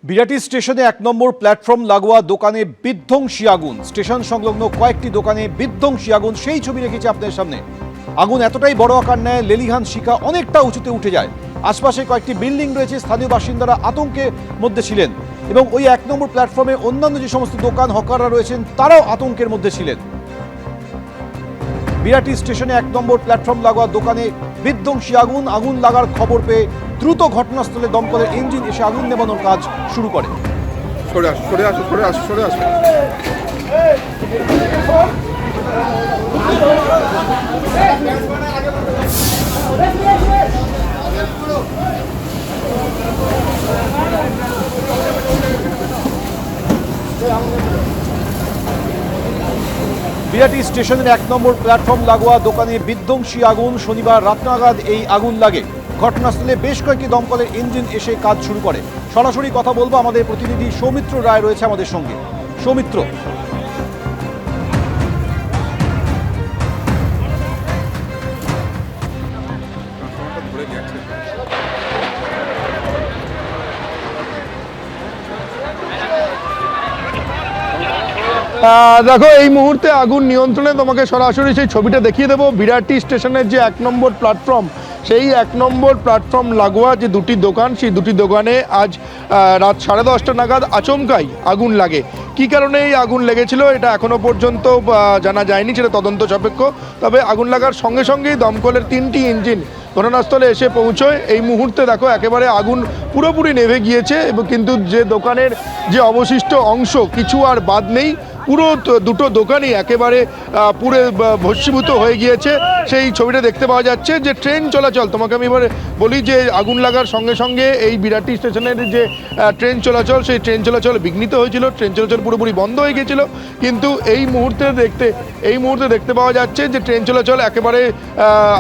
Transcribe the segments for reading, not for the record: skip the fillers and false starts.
বিরাটি স্টেশনে ১ নম্বর প্ল্যাটফর্ম লাগোয়া দোকানে বিধ্বংসী আগুন। স্টেশন সংলগ্ন কয়েকটি দোকানে বিধ্বংসী আগুন, সেই ছবি রেখেছি আপনাদের সামনে। আগুন এতটাই বড় আকার নেয়, লেলিহান শিখা অনেকটা উঁচুতে উঠে যায়। আশপাশে কয়েকটি বিল্ডিং রয়েছে, স্থানীয় বাসিন্দারা আতঙ্কের মধ্যে ছিলেন এবং ওই ১ নম্বর প্ল্যাটফর্মে অন্যান্য যে সমস্ত দোকান হকাররা রয়েছেন তারাও আতঙ্কের মধ্যে ছিলেন। বিরাটি স্টেশনে ১ নম্বর প্ল্যাটফর্ম লাগোয়া দোকানে বিধ্বংসী আগুন। আগুন লাগার খবর পেয়ে দ্রুত ঘটনাস্থলে দমকলের ইঞ্জিন এসে আগুন নেভানোর কাজ শুরু করে। বিরাটি স্টেশনের ১ নম্বর প্ল্যাটফর্ম লাগোয়া দোকানে বিধ্বংসী আগুন। শনিবার রাত নাগাদ এই আগুন লাগে। ঘটনাস্থলে বেশ কয়েকটি দমকলের ইঞ্জিন এসে কাজ শুরু করে। সরাসরি কথা বলবো, আমাদের প্রতিনিধি সৌমিত্র রায় রয়েছে আমাদের সঙ্গে। সৌমিত্র, দেখো, এই মুহূর্তে আগুন নিয়ন্ত্রণে। তোমাকে সরাসরি সেই ছবিটা দেখিয়ে দেবো। বিরাটি স্টেশনের যে ১ নম্বর প্ল্যাটফর্ম, সেই ১ নম্বর প্ল্যাটফর্ম লাগোয়া যে দুটি দোকান, সেই দুটি দোকানে আজ রাত 10:30 নাগাদ আচমকাই আগুন লাগে। কী কারণে এই আগুন লেগেছিল এটা এখনও পর্যন্ত জানা যায়নি, সেটা তদন্ত সাপেক্ষ। তবে আগুন লাগার সঙ্গে সঙ্গেই দমকলের 3টি ইঞ্জিন ঘটনাস্থলে এসে পৌঁছয়। এই মুহূর্তে দেখো একেবারে আগুন পুরোপুরি নেভে গিয়েছে এবং কিন্তু যে দোকানের যে অবশিষ্ট অংশ, কিছু আর বাদ নেই। পুরো দুটো দোকানই একেবারে পুরো ভস্মীভূত হয়ে গিয়েছে। সেই ছবিটা দেখতে পাওয়া যাচ্ছে। যে ট্রেন চলাচল, তোমাকে আমি এবারে বলি যে আগুন লাগার সঙ্গে সঙ্গে এই বিরাটি স্টেশনের যে ট্রেন চলাচল, সেই ট্রেন চলাচল বিঘ্নিত হয়েছিল। ট্রেন চলাচল পুরোপুরি বন্ধ হয়ে গিয়েছিল। কিন্তু এই মুহূর্তে দেখতে পাওয়া যাচ্ছে যে ট্রেন চলাচল একেবারে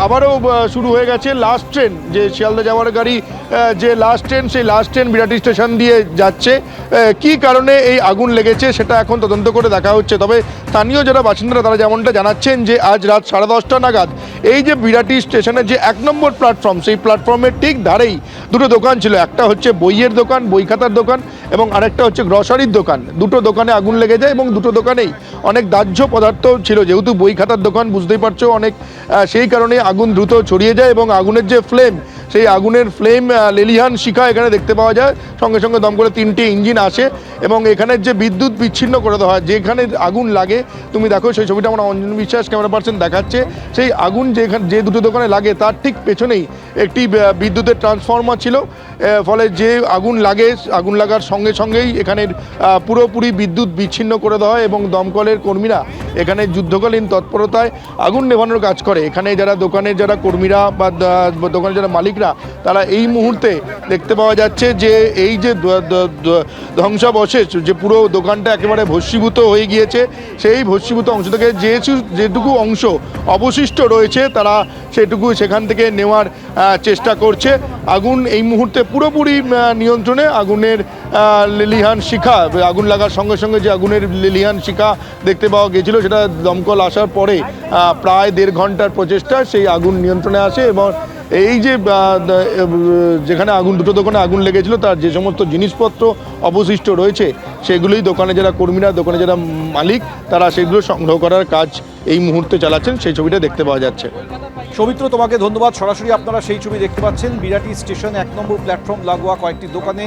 আবারও শুরু হয়ে গেছে। লাস্ট ট্রেন, যে শিয়ালদা যাওয়ার গাড়ি, যে লাস্ট ট্রেন, সেই লাস্ট ট্রেন বিরাটি স্টেশন দিয়ে যাচ্ছে। কী কারণে এই আগুন লেগেছে সেটা এখন তদন্ত করে দেখা হচ্ছে। তবে স্থানীয় যারা বাসিন্দারা তারা যেমনটা জানাচ্ছেন যে আজ রাত 10:30 নাগাদ এই যে বিরাটি স্টেশনের যে ১ নম্বর প্ল্যাটফর্ম, সেই প্ল্যাটফর্মের ঠিক ধারেই দুটো দোকান ছিল। একটা হচ্ছে বইয়ের দোকান, বই খাতার দোকান, এবং আরেকটা হচ্ছে গ্রসারির দোকান। দুটো দোকানে আগুন লেগে যায় এবং দুটো দোকানেই অনেক দাহ্য পদার্থ ছিল। যেহেতু বই খাতার দোকান, বুঝতেই পারছো, অনেক সেই কারণে আগুন দ্রুত ছড়িয়ে যায় এবং আগুনের যে ফ্লেম, সেই আগুনের ফ্লেম লেলিহান শিখা এখানে দেখতে পাওয়া যায়। সঙ্গে সঙ্গে দমকলে 3টি ইঞ্জিন আসে এবং এখানের যে বিদ্যুৎ বিচ্ছিন্ন করে দেওয়া হয়। যেখানে আগুন লাগে, তুমি দেখো সেই ছবিটা আমরা অঞ্জন বিশ্বাস ক্যামেরা পার্সন দেখাচ্ছে, সেই আগুন যে দুটো দোকানে লাগে তার ঠিক পেছনেই একটি বিদ্যুতের ট্রান্সফরমার ছিল। ফলে যে আগুন লাগে, আগুন লাগার সঙ্গে সঙ্গেই এখানের পুরোপুরি বিদ্যুৎ বিচ্ছিন্ন করে দেওয়া হয় এবং দমকলের কর্মীরা এখানে যুদ্ধকালীন তৎপরতায় আগুন নেভানোর কাজ করে। এখানে যারা দোকানের যারা কর্মীরা বা দোকানের যারা মালিকরা, তারা এই মুহূর্তে দেখতে পাওয়া যাচ্ছে যে এই যে ধ্বংসাবশেষ, যে পুরো দোকানটা একেবারে ভস্মীভূত হয়ে গিয়েছে, সেই ভস্মীভূত অংশ থেকে যেটুকু অংশ অবশিষ্ট রয়েছে তারা সেটুকু সেখান থেকে নেওয়ার চেষ্টা করছে। আগুন এই মুহূর্তে পুরোপুরি নিয়ন্ত্রণে। আগুনের লেলিহান শিখা, আগুন লাগার সঙ্গে সঙ্গে যে আগুনের লেলিহান শিখা দেখতে পাওয়া গেছিলো, সেটা দমকল আসার পরে প্রায় 1.5 ঘন্টার প্রচেষ্টা সেই আগুন নিয়ন্ত্রণে আসে। এবং এই যে যেখানে দুটো দোকানে আগুন লেগেছিল তার যে সমস্ত জিনিসপত্র অবশিষ্ট রয়েছে, সেগুলোই দোকানে যারা কর্মীরা, দোকানে যারা মালিক, তারা সেগুলো সংগ্রহ করার কাজ এই মুহূর্তে চালাচ্ছেন। সেই ছবিটা দেখতে পাওয়া যাচ্ছে। সৌমিত্র, তোমাকে ধন্যবাদ। সরাসরি আপনারা সেই ছবি দেখতে পাচ্ছেন। বিরাটি স্টেশন ১ নম্বর প্ল্যাটফর্ম লাগোয়া কয়েকটি দোকানে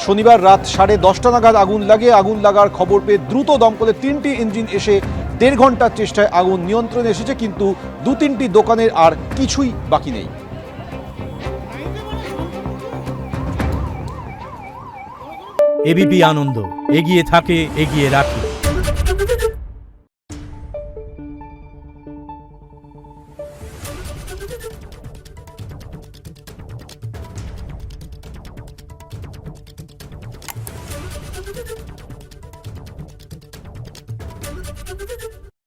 শনিবার রাত 10:30 নাগাদ আগুন লাগে। আগুন লাগার খবর পেয়ে দ্রুত দমকলের 3টি ইঞ্জিন এসে 1.5 ঘন্টার চেষ্টায় আগুন নিয়ন্ত্রণে এসেছে, কিন্তু 2-3টি দোকানের আর কিছুই বাকি নেই। এবিপি আনন্দ, এগিয়ে থাকে, এগিয়ে রাখে।